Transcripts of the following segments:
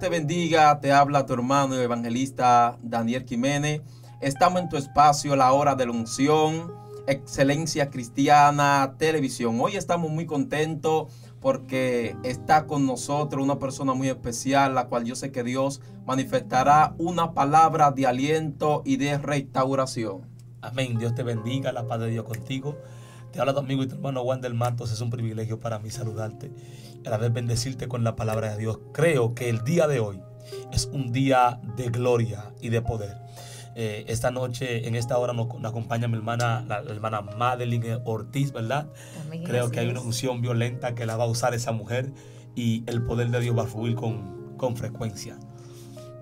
te bendiga, te habla tu hermano evangelista Daniel Jiménez. Estamos en tu espacio, la hora de la unción, Excelencia Cristiana Televisión. Hoy estamos muy contentos porque está con nosotros una persona muy especial, la cual yo sé que Dios manifestará una palabra de aliento y de restauración. Amén. Dios te bendiga, la paz de Dios contigo. Te habla tu amigo y tu hermano Wander Matos. Es un privilegio para mí saludarte y a la vez bendecirte con la palabra de Dios. Creo que el día de hoy es un día de gloria y de poder. Esta noche, en esta hora, nos acompaña mi hermana, la hermana Madeline Ortiz, ¿verdad? Amén. Creo que hay una unción violenta que la va a usar esa mujer y el poder de Dios va a fluir con frecuencia.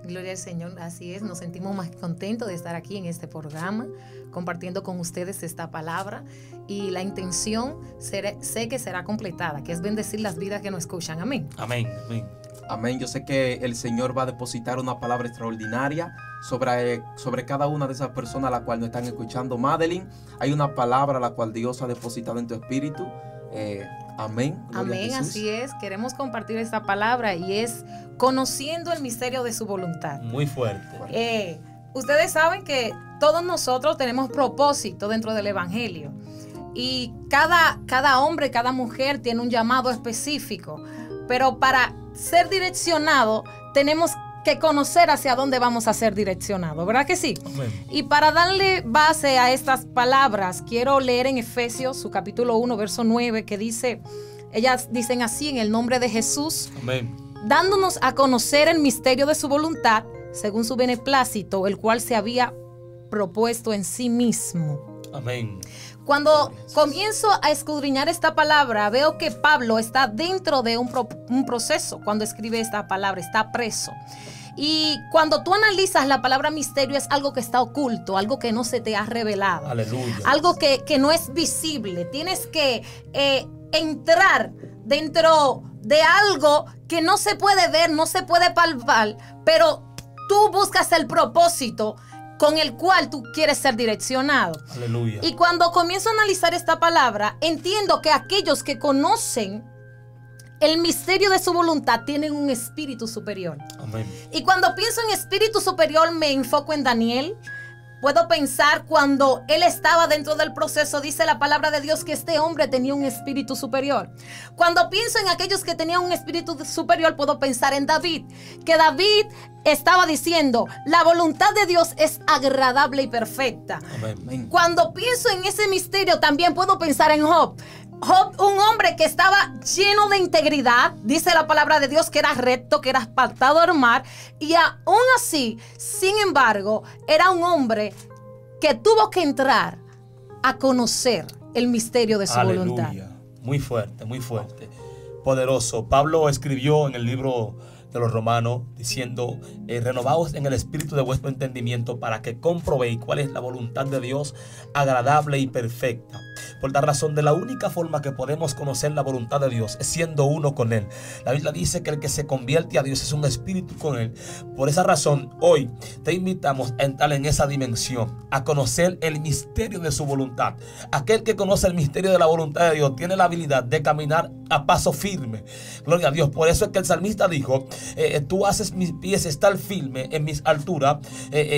Gloria al Señor, así es, nos sentimos más contentos de estar aquí en este programa, compartiendo con ustedes esta palabra, y la intención sé que será completada, que es bendecir las vidas que nos escuchan. Amén. Amén, amén. Amén. Yo sé que el Señor va a depositar una palabra extraordinaria sobre cada una de esas personas a la cual nos están escuchando. Madeline, hay una palabra la cual Dios ha depositado en tu espíritu. Amén. Amén, así es. Queremos compartir esta palabra y es conociendo el misterio de su voluntad. Muy fuerte. Ustedes saben que todos nosotros tenemos propósito dentro del Evangelio y cada hombre, cada mujer tiene un llamado específico, pero para ser direccionado tenemos que conocer hacia dónde vamos a ser direccionados, ¿verdad que sí? Amén. Y para darle base a estas palabras, quiero leer en Efesios, su capítulo 1, verso 9, que dice, ellas dicen así: en el nombre de Jesús, amén, dándonos a conocer el misterio de su voluntad, según su beneplácito, el cual se había propuesto en sí mismo. Amén. Cuando comienzo a escudriñar esta palabra, veo que Pablo está dentro de un proceso. Cuando escribe esta palabra, está preso. Y cuando tú analizas la palabra misterio, es algo que está oculto, algo que no se te ha revelado. Aleluya. Algo que no es visible. Tienes que entrar dentro de algo que no se puede ver, no se puede palpar, pero tú buscas el propósito con el cual tú quieres ser direccionado. Aleluya. Y cuando comienzo a analizar esta palabra, entiendo que aquellos que conocen el misterio de su voluntad tienen un espíritu superior. Amén. Y cuando pienso en espíritu superior, me enfoco en Daniel. Puedo pensar cuando él estaba dentro del proceso, dice la palabra de Dios que este hombre tenía un espíritu superior. Cuando pienso en aquellos que tenían un espíritu superior, puedo pensar en David, que David estaba diciendo, la voluntad de Dios es agradable y perfecta. Amén. Cuando pienso en ese misterio, también puedo pensar en Job. Job, un hombre que estaba lleno de integridad, dice la palabra de Dios que era recto, que era apartado del mal, y aún así, sin embargo, era un hombre que tuvo que entrar a conocer el misterio de su voluntad. Aleluya. Muy fuerte, poderoso. Pablo escribió en el libro de los Romanos diciendo, renovaos en el espíritu de vuestro entendimiento para que comprobéis cuál es la voluntad de Dios agradable y perfecta. Por la razón de la única forma que podemos conocer la voluntad de Dios es siendo uno con Él. La Biblia dice que el que se convierte a Dios es un espíritu con Él. Por esa razón, hoy te invitamos a entrar en esa dimensión, a conocer el misterio de su voluntad. Aquel que conoce el misterio de la voluntad de Dios tiene la habilidad de caminar a paso firme. Gloria a Dios. Por eso es que el salmista dijo, tú haces mis pies estar firmes en mis alturas.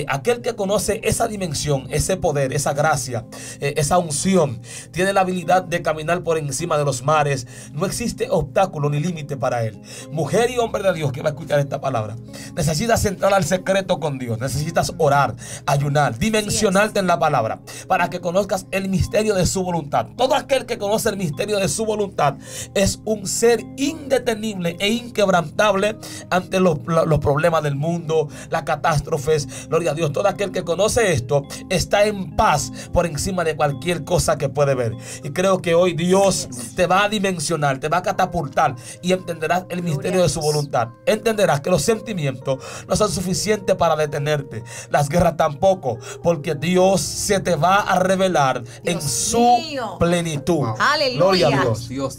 Aquel que conoce esa dimensión, ese poder, esa gracia, esa unción, tiene la habilidad de caminar por encima de los mares. No existe obstáculo ni límite para él. Mujer y hombre de Dios que va a escuchar esta palabra, necesitas entrar al secreto con Dios. Necesitas orar, ayunar, dimensionarte en la palabra para que conozcas el misterio de su voluntad. Todo aquel que conoce el misterio de su voluntad es un ser indetenible e inquebrantable ante los problemas del mundo, las catástrofes. Gloria a Dios. Todo aquel que conoce esto está en paz por encima de cualquier cosa que puede ver. Y creo que hoy Dios te va a dimensionar, te va a catapultar y entenderás el misterio de su voluntad. Entenderás que los sentimientos no son suficientes para detenerte, las guerras tampoco, porque Dios se te va a revelar en su plenitud. Aleluya. Gloria a Dios. Dios.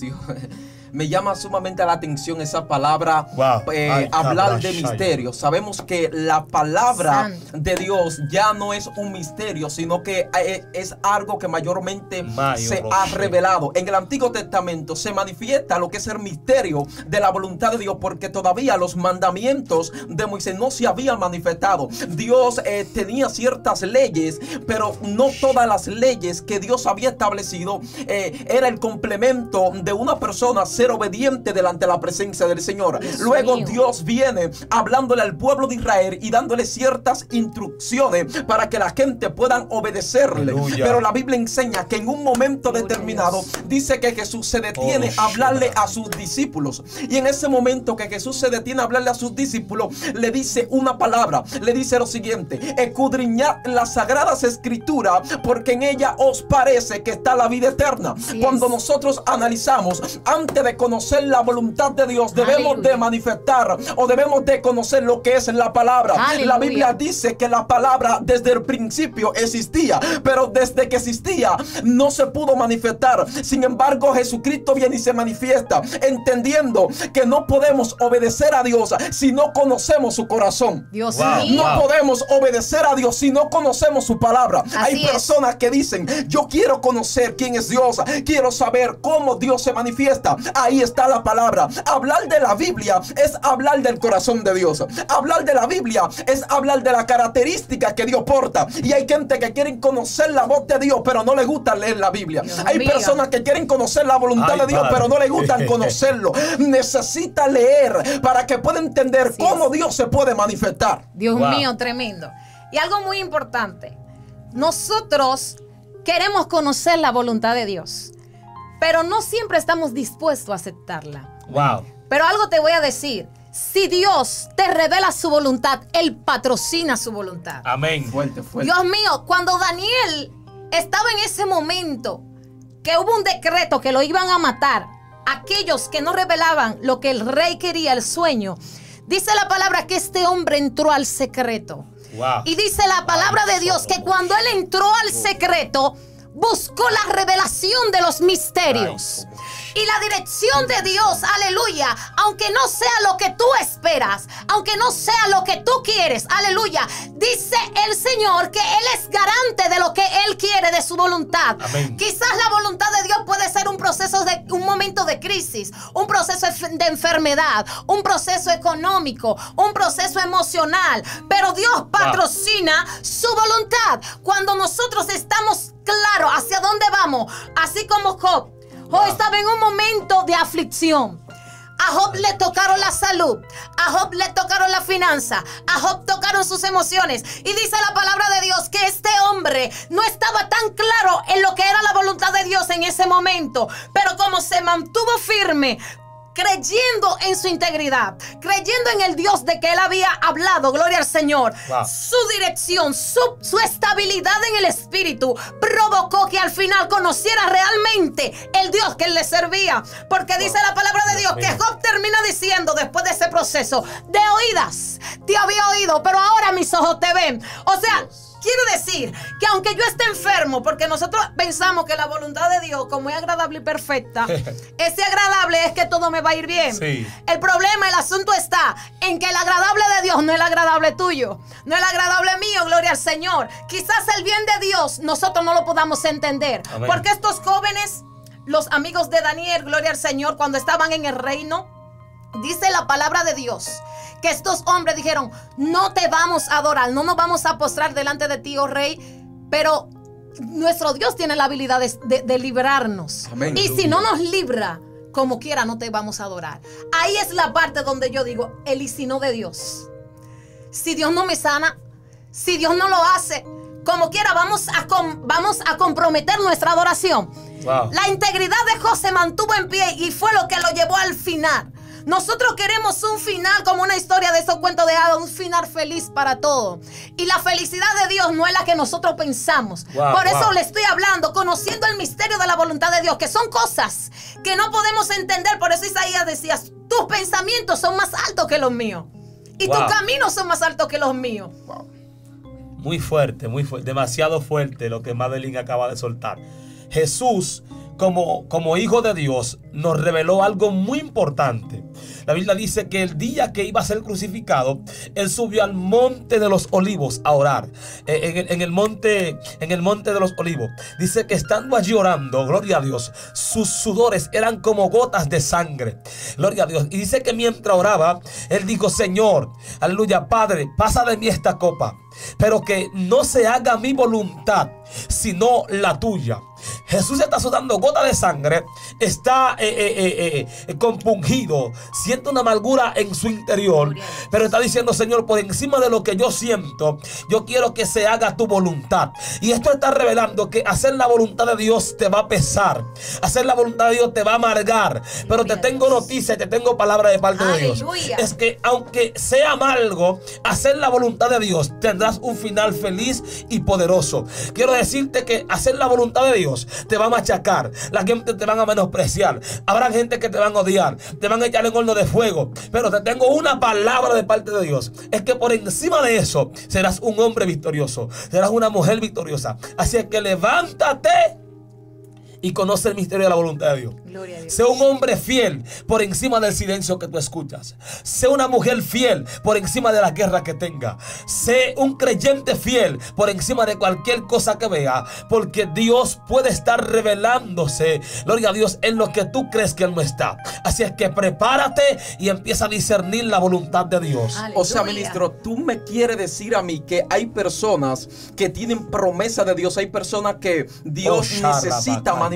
Me llama sumamente la atención esa palabra, Wow. hablar de Shaya. misterio. Sabemos que la palabra Santo. de Dios ya no es un misterio, sino que es algo que mayormente se ha revelado. En el Antiguo Testamento se manifiesta lo que es el misterio de la voluntad de Dios, porque todavía los mandamientos de Moisés no se habían manifestado. Dios tenía ciertas leyes, pero no todas las leyes que Dios había establecido era el complemento de una persona ser obediente delante de la presencia del Señor. Dios Luego mío. Dios viene hablándole al pueblo de Israel y dándole ciertas instrucciones para que la gente pueda obedecerle. Aleluya. Pero la Biblia enseña que en un momento Gloria a determinado Dios. dice que Jesús se detiene Oh, a hablarle Shema. a sus discípulos. Y en ese momento que Jesús se detiene a hablarle a sus discípulos, le dice una palabra. Le dice lo siguiente: escudriñad las sagradas escrituras, porque en ella os parece que está la vida eterna. Así Cuando es. nosotros analizamos, antes de conocer la voluntad de Dios, debemos Aleluya. de manifestar o debemos de conocer lo que es la palabra. Aleluya. La Biblia dice que la palabra desde el principio existía, pero desde que existía no se pudo manifestar. Sin embargo, Jesucristo viene y se manifiesta, entendiendo que no podemos obedecer a Dios si no conocemos su corazón. Dios Wow. mío. No podemos obedecer a Dios si no conocemos su palabra. Hay es. personas que dicen: yo quiero conocer quién es Dios, quiero saber cómo Dios se manifiesta. Ahí está la palabra. Hablar de la Biblia es hablar del corazón de Dios. Hablar de la Biblia es hablar de la característica que Dios porta. Y hay gente que quiere conocer la voz de Dios, pero no le gusta leer la Biblia. Dios Hay mío. personas que quieren conocer la voluntad Ay, de Dios, padre. pero no le gustan conocerlo. Necesita leer para que pueda entender Así cómo es. Dios se puede manifestar. Dios Wow. mío, tremendo. Y algo muy importante, nosotros queremos conocer la voluntad de Dios, pero no siempre estamos dispuestos a aceptarla. Wow. Pero algo te voy a decir, si Dios te revela su voluntad, Él patrocina su voluntad. Amén. Fuerte, fuerte. Dios mío, cuando Daniel estaba en ese momento que hubo un decreto que lo iban a matar, aquellos que no revelaban lo que el rey quería, el sueño, dice la palabra que este hombre entró al secreto. Wow. Y dice la palabra de Dios que cuando él entró al secreto, buscó la revelación de los misterios. Y la dirección de Dios, aleluya, aunque no sea lo que tú esperas, aunque no sea lo que tú quieres, aleluya, dice el Señor que Él es garante de lo que Él quiere, de su voluntad. Amén. Quizás la voluntad de Dios puede ser un proceso de un momento de crisis, un proceso de enfermedad, un proceso económico, un proceso emocional, pero Dios patrocina su voluntad. Cuando nosotros estamos claros hacia dónde vamos, así como Job. Job estaba en un momento de aflicción. A Job le tocaron la salud, a Job le tocaron la finanza, a Job tocaron sus emociones. Y dice la palabra de Dios que este hombre no estaba tan claro en lo que era la voluntad de Dios en ese momento. Pero como se mantuvo firme, creyendo en su integridad, creyendo en el Dios de que él había hablado, gloria al Señor, Wow. su dirección, su estabilidad en el espíritu provocó que al final conociera realmente el Dios que él le servía. Porque dice la palabra de Dios que mío. Job termina diciendo después de ese proceso: de oídas te había oído, pero ahora mis ojos te ven. O sea, quiero decir que aunque yo esté enfermo, porque nosotros pensamos que la voluntad de Dios, como es agradable y perfecta, ese agradable es que todo me va a ir bien. Sí. El problema, el asunto está en que el agradable de Dios no es el agradable tuyo, no es el agradable mío, gloria al Señor. Quizás el bien de Dios nosotros no lo podamos entender. Amén. Porque estos jóvenes, los amigos de Daniel, gloria al Señor, cuando estaban en el reino, dice la palabra de Dios que estos hombres dijeron: no te vamos a adorar, no nos vamos a postrar delante de ti, oh rey, pero nuestro Dios tiene la habilidad de librarnos. Amén. Y si no nos libra, como quiera no te vamos a adorar. Ahí es la parte donde yo digo: el y si no de Dios. Si Dios no me sana, si Dios no lo hace, como quiera vamos a comprometer nuestra adoración. Wow. La integridad de Job se mantuvo en pie y fue lo que lo llevó al final. Nosotros queremos un final como una historia de esos cuentos de hadas, un final feliz para todo. Y la felicidad de Dios no es la que nosotros pensamos. Wow, Por eso wow. le estoy hablando, conociendo el misterio de la voluntad de Dios, que son cosas que no podemos entender. Por eso Isaías decía: tus pensamientos son más altos que los míos. Y Wow. tus caminos son más altos que los míos. Muy fuerte, demasiado fuerte lo que Madeline acaba de soltar. Jesús, como hijo de Dios, nos reveló algo muy importante. La Biblia dice que el día que iba a ser crucificado, Él subió al monte de los olivos a orar. En el monte de los olivos. Dice que estando allí orando, gloria a Dios, sus sudores eran como gotas de sangre. Gloria a Dios. Y dice que mientras oraba, Él dijo: Señor, aleluya, Padre, pasa de mí esta copa, pero que no se haga mi voluntad, sino la tuya. Jesús está sudando gotas de sangre, está compungido, siente una amargura en su interior, pero está diciendo: Señor, por encima de lo que yo siento, yo quiero que se haga tu voluntad. Y esto está revelando que hacer la voluntad de Dios te va a pesar, hacer la voluntad de Dios te va a amargar. Pero te tengo noticia, te tengo palabra de parte de Dios. Es que aunque sea amargo, hacer la voluntad de Dios tendrás un final feliz y poderoso. Quiero decirte que hacer la voluntad de Dios te va a machacar, la gente te van a menospreciar, habrá gente que te van a odiar, te van a echar en horno de fuego, pero te tengo una palabra de parte de Dios, es que por encima de eso serás un hombre victorioso, serás una mujer victoriosa. Así es que levántate y conoce el misterio de la voluntad de Dios. Gloria a Dios. Sé un hombre fiel por encima del silencio que tú escuchas. Sé una mujer fiel por encima de la guerra que tenga. Sé un creyente fiel por encima de cualquier cosa que vea, porque Dios puede estar revelándose, gloria a Dios, en lo que tú crees que Él no está. Así es que prepárate y empieza a discernir la voluntad de Dios. Aleluya. O sea, ministro, tú me quieres decir a mí que hay personas que tienen promesa de Dios, hay personas que Dios necesita manifestar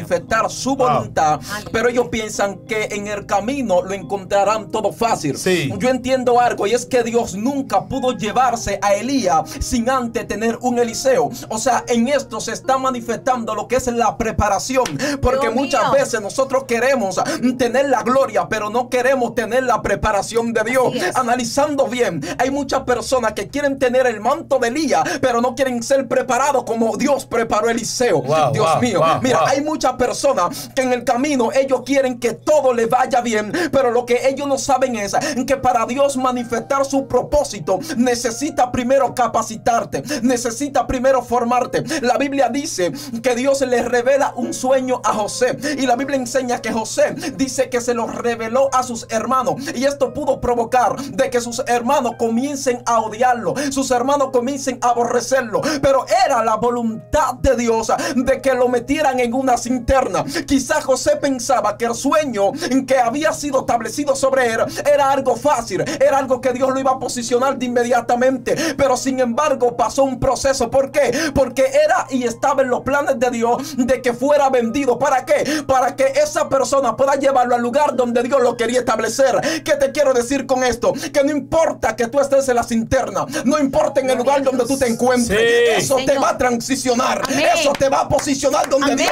su voluntad, pero ellos piensan que en el camino lo encontrarán todo fácil. Sí. Yo entiendo algo, y es que Dios nunca pudo llevarse a Elías sin antes tener un Eliseo. O sea, en esto se está manifestando lo que es la preparación, porque Dios muchas mío. veces nosotros queremos tener la gloria, pero no queremos tener la preparación de Dios. Así es. Analizando bien, hay muchas personas que quieren tener el manto de Elías, pero no quieren ser preparados como Dios preparó a Eliseo. Wow, Dios wow, mío, wow, mira, wow. hay muchas personas que en el camino ellos quieren que todo les vaya bien, pero lo que ellos no saben es que para Dios manifestar su propósito necesita primero capacitarte, necesita primero formarte. La Biblia dice que Dios le revela un sueño a José, y la Biblia enseña que José dice que se lo reveló a sus hermanos, y esto pudo provocar de que sus hermanos comiencen a odiarlo, sus hermanos comiencen a aborrecerlo, pero era la voluntad de Dios de que lo metieran en una cinterna. Quizá José pensaba que el sueño que había sido establecido sobre él era algo fácil, era algo que Dios lo iba a posicionar de inmediatamente, pero sin embargo pasó un proceso. ¿Por qué? Porque era y estaba en los planes de Dios de que fuera vendido. ¿Para qué? Para que esa persona pueda llevarlo al lugar donde Dios lo quería establecer. ¿Qué te quiero decir con esto? Que no importa que tú estés en la cinterna, no importa en el lugar donde tú te encuentres, Sí. eso te Señor. va a transicionar. Amén. Eso te va a posicionar donde Amén.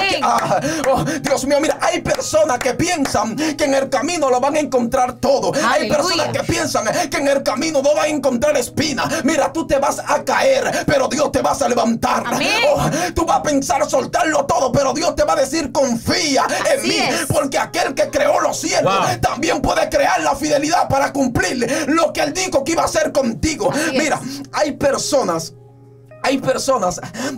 Dios Dios mío, mira, hay personas que piensan que en el camino lo van a encontrar todo. Hay Aleluya. personas que piensan que en el camino no van a encontrar espina. Mira, tú te vas a caer, pero Dios te vas a levantar. Amén. Tú vas a pensar soltarlo todo, pero Dios te va a decir: confía en Así mí, es. porque aquel que creó los cielos Wow. también puede crear la fidelidad para cumplir lo que Él dijo que iba a hacer contigo. Así Mira, hay personas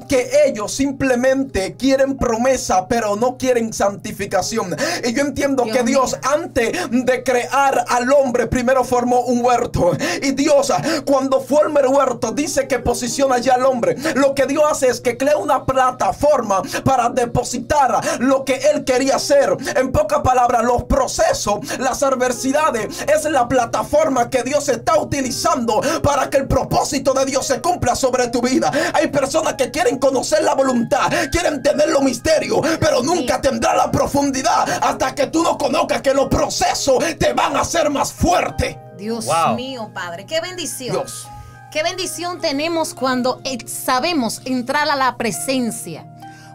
que ellos simplemente quieren promesa, pero no quieren santificación. Y yo entiendo Dios que Dios, mío, antes de crear al hombre, primero formó un huerto. Y Dios, cuando forma el huerto, dice que posiciona ya al hombre. Lo que Dios hace es que crea una plataforma para depositar lo que Él quería hacer. En pocas palabras, los procesos, las adversidades, es la plataforma que Dios está utilizando para que el propósito de Dios se cumpla sobre tu vida. Hay personas que quieren conocer la voluntad, quieren tener los misterios, pero nunca tendrá la profundidad hasta que tú no conozcas que los procesos te van a hacer más fuerte. Dios Wow. mío, Padre, qué bendición. Dios. Qué bendición tenemos cuando sabemos entrar a la presencia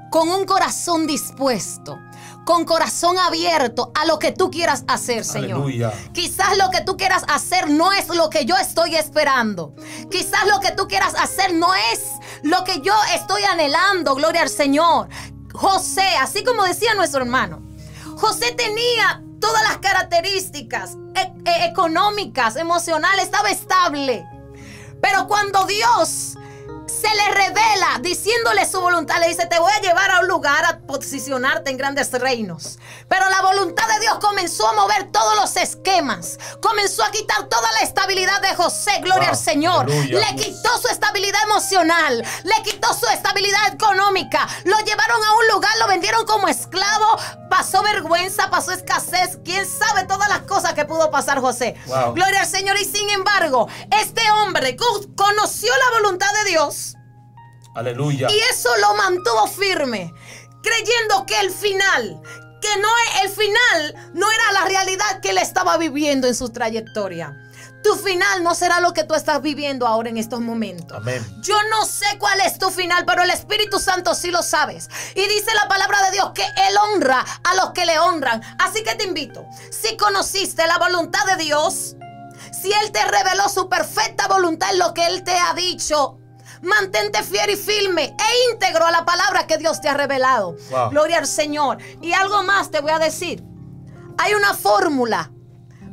con un corazón dispuesto, con corazón abierto a lo que tú quieras hacer, Señor. Aleluya. Quizás lo que tú quieras hacer no es lo que yo estoy esperando. Quizás lo que tú quieras hacer no es lo que yo estoy anhelando. Gloria al Señor. José, así como decía nuestro hermano, José tenía todas las características económicas, emocionales, estaba estable. Pero cuando Dios se le revela diciéndole su voluntad. Le dice: te voy a llevar a un lugar a posicionarte en grandes reinos. Pero la voluntad de Dios comenzó a mover todos los esquemas. Comenzó a quitar toda la estabilidad de José. Gloria al Señor. Aleluya. Le quitó su estabilidad emocional. Le quitó su estabilidad económica. Lo llevaron a un lugar, lo vendieron como esclavo. Pasó vergüenza, pasó escasez. Quién sabe todas las cosas que pudo pasar José. Wow. Gloria al Señor. Y sin embargo, este hombre conoció la voluntad de Dios. Aleluya. Y eso lo mantuvo firme, creyendo que el final no era la realidad que él estaba viviendo en su trayectoria. Tu final no será lo que tú estás viviendo ahora en estos momentos. Amén. Yo no sé cuál es tu final, pero el Espíritu Santo sí lo sabes. Y dice la palabra de Dios que Él honra a los que le honran. Así que te invito, si conociste la voluntad de Dios, si Él te reveló su perfecta voluntad en lo que Él te ha dicho, mantente fiel y firme e íntegro a la palabra que Dios te ha revelado. Wow. Gloria al Señor. Y algo más te voy a decir. Hay una fórmula,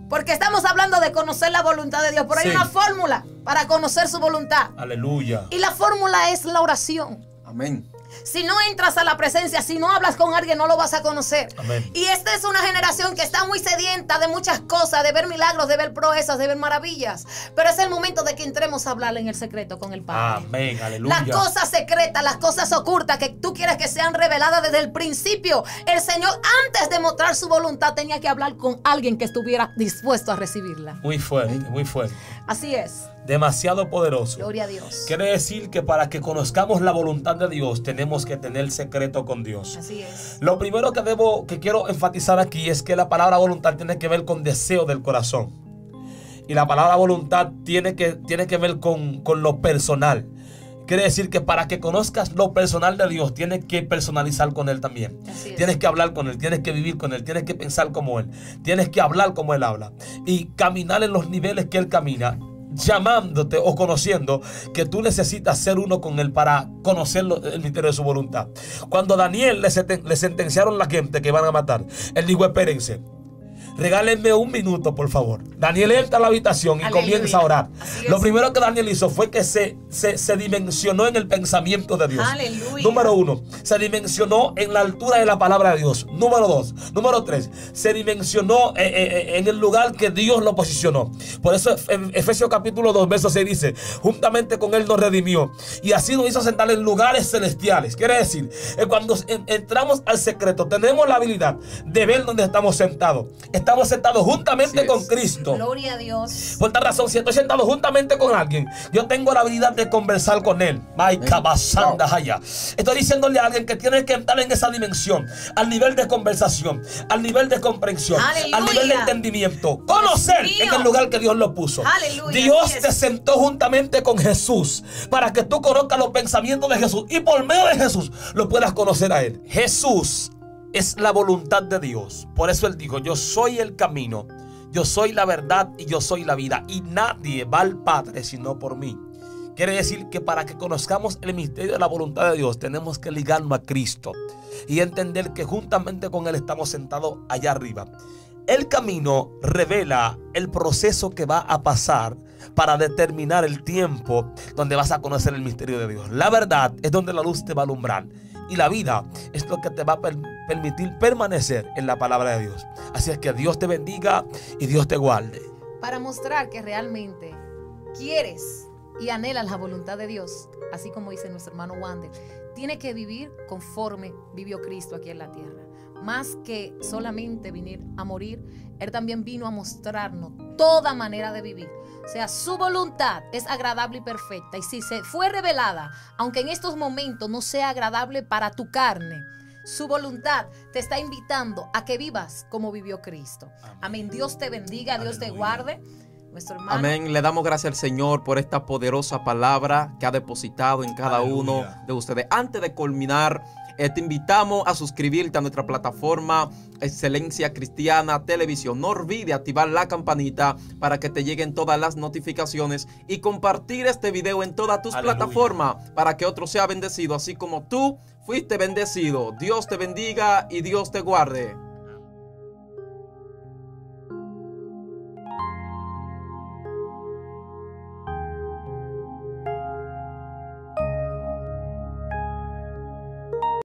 porque estamos hablando de conocer la voluntad de Dios, pero hay Sí. una fórmula para conocer su voluntad. Aleluya. Y la fórmula es la oración. Amén. Si no entras a la presencia, si no hablas con alguien, no lo vas a conocer. Amén. Y esta es una generación que está muy sedienta de muchas cosas, de ver milagros, de ver proezas, de ver maravillas. Pero es el momento de que entremos a hablar en el secreto con el Padre. Amén. Aleluya. Las cosas secretas, las cosas ocultas que tú quieres que sean reveladas desde el principio. El Señor, antes de mostrar su voluntad, tenía que hablar con alguien que estuviera dispuesto a recibirla. Muy fuerte, muy fuerte. Así es. Demasiado poderoso. Gloria a Dios. Quiere decir que para que conozcamos la voluntad de Dios tenemos que tener secreto con Dios. Así es. Lo primero que quiero enfatizar aquí es que la palabra voluntad tiene que ver con deseo del corazón. Y la palabra voluntad tiene que ver con lo personal. Quiere decir que para que conozcas lo personal de Dios, tienes que personalizar con Él también. Así es. Tienes que hablar con Él, tienes que vivir con Él, tienes que pensar como Él, tienes que hablar como Él habla y caminar en los niveles que Él camina, llamándote o conociendo que tú necesitas ser uno con Él para conocer el misterio de su voluntad. Cuando Daniel le sentenciaron la gente que iban a matar, él dijo: espérense, regálenme un minuto, por favor. Daniel entra a la habitación y Aleluya. comienza a orar. Así es. Lo primero que Daniel hizo fue que se dimensionó en el pensamiento de Dios. Aleluya. Número 1, se dimensionó en la altura de la palabra de Dios. Número 2, número 3, se dimensionó en el lugar que Dios lo posicionó. Por eso en Efesios capítulo 2, verso 6 dice: juntamente con Él nos redimió y así nos hizo sentar en lugares celestiales. Quiere decir, cuando entramos al secreto, tenemos la habilidad de ver dónde estamos sentados. Estamos sentados juntamente Así con es. Cristo. Gloria a Dios. Por esta razón, si estoy sentado juntamente con alguien, yo tengo la habilidad de conversar con él. Estoy diciéndole a alguien que tiene que entrar en esa dimensión, al nivel de conversación, al nivel de comprensión, Aleluya. al nivel de entendimiento. Conocer Dios mío. en el lugar que Dios lo puso. Aleluya, Dios así es. te sentó juntamente con Jesús para que tú conozcas los pensamientos de Jesús y por medio de Jesús lo puedas conocer a Él. Jesús es la voluntad de Dios. Por eso Él dijo: yo soy el camino, yo soy la verdad y yo soy la vida, y nadie va al Padre sino por mí. Quiere decir que para que conozcamos el misterio de la voluntad de Dios, tenemos que ligarnos a Cristo y entender que juntamente con Él estamos sentados allá arriba. El camino revela el proceso que va a pasar para determinar el tiempo donde vas a conocer el misterio de Dios. La verdad es donde la luz te va a alumbrar. Y la vida es lo que te va a permitir permanecer en la palabra de Dios. Así es que Dios te bendiga y Dios te guarde. Para mostrar que realmente quieres y anhelas la voluntad de Dios, así como dice nuestro hermano Wander, tiene que vivir conforme vivió Cristo aquí en la tierra. Más que solamente venir a morir, Él también vino a mostrarnos toda manera de vivir. O sea, su voluntad es agradable y perfecta. Y si se fue revelada, aunque en estos momentos no sea agradable para tu carne, su voluntad te está invitando a que vivas como vivió Cristo. Amén. Dios te bendiga, Dios te guarde. Nuestro hermano. Amén. Le damos gracias al Señor por esta poderosa palabra que ha depositado en cada Aleluya. uno de ustedes. Antes de culminar, te invitamos a suscribirte a nuestra plataforma Excelencia Cristiana Televisión. No olvides activar la campanita para que te lleguen todas las notificaciones y compartir este video en todas tus Aleluya. plataformas para que otro sea bendecido, así como tú fuiste bendecido. Dios te bendiga y Dios te guarde.